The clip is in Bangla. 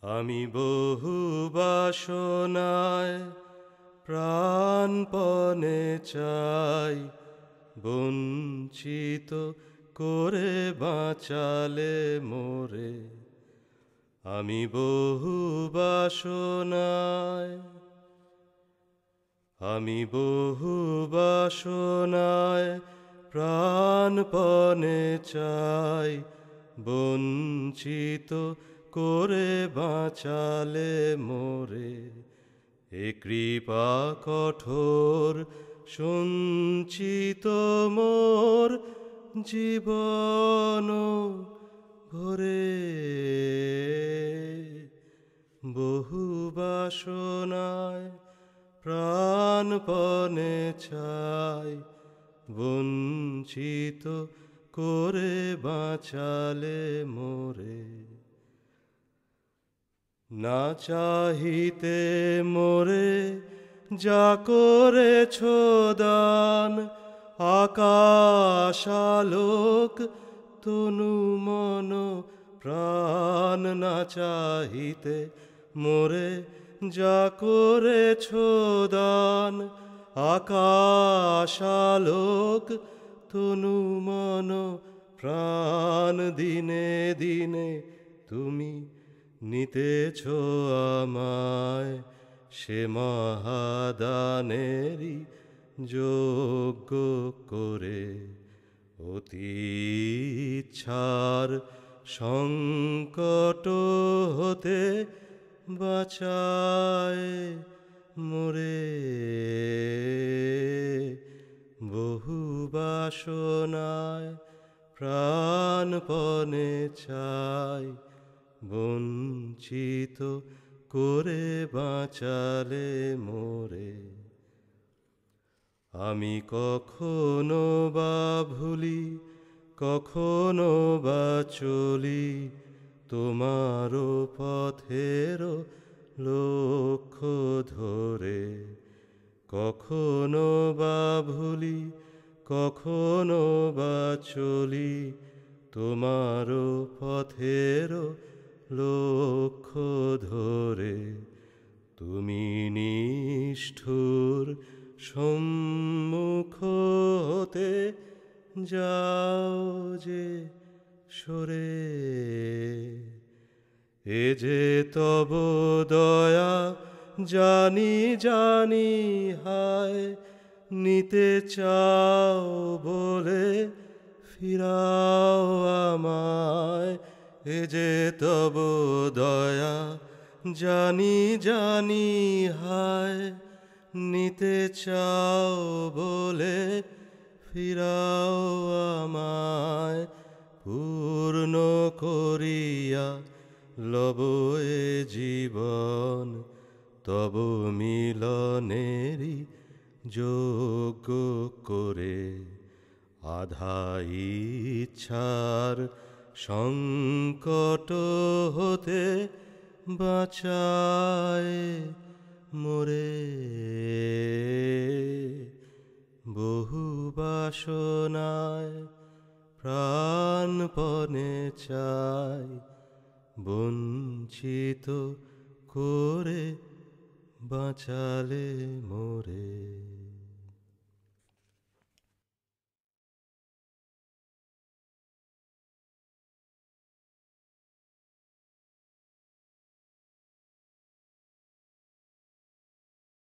আমি বহু বাসনায় প্রাণপণে চাই, বঞ্চিত করে বাঁচালে মোরে। আমি বহু বাসনায়, আমি বহু বাসনায় প্রাণপণে চাই, বঞ্চিত করে বাঁচালে মোরে। এ কৃপা কঠোর সঞ্চিত মোর জীবন ভরে। বহু বাসনায় প্রাণপণে চাই, বঞ্চিত করে বাঁচালে মোরে। না চাহিতে মোরে যা করেছ দান, আকাশ আলোক তনু মন প্রাণ। না চাহিতে মোরে যা করেছ দান, আকাশ আলোক তনু মন প্রাণ। দিনে দিনে তুমি নিতেছ আমায়, সে মহাদানেরই যোগ্য করে। অতি ইচ্ছার সংকট হতে বাঁচায় মোরে। বহু বাসনায় প্রাণপণে চাই, বঞ্চিত করে বাঁচালে মোরে। আমি কখনো বা ভুলি, কখনো বা চলি তোমার পথের লক্ষ্য ধরে। কখনো বা ভুলি, কখনো বা চলি তোমার পথের লক্ষ্য ধরে। তুমি নিষ্ঠুর সম্মুখ হতে যাও যে সরে। এ যে তব দয়া জানি জানি হায়, নিতে চাও বলে ফিরাও আমায়। এ যে তব দয়া জানি জানি হায়, নিতে চাও বলে ফিরাও আমায়। পূর্ণ করিয়া লব এ জীবন, তব মিলনেরই যোগ্য করে। আধা ইচ্ছার সংকট হতে বাঁচায় মোরে। বহু বাসনায় প্রাণপণে চাই, বঞ্চিত করে বাঁচালে মোরে।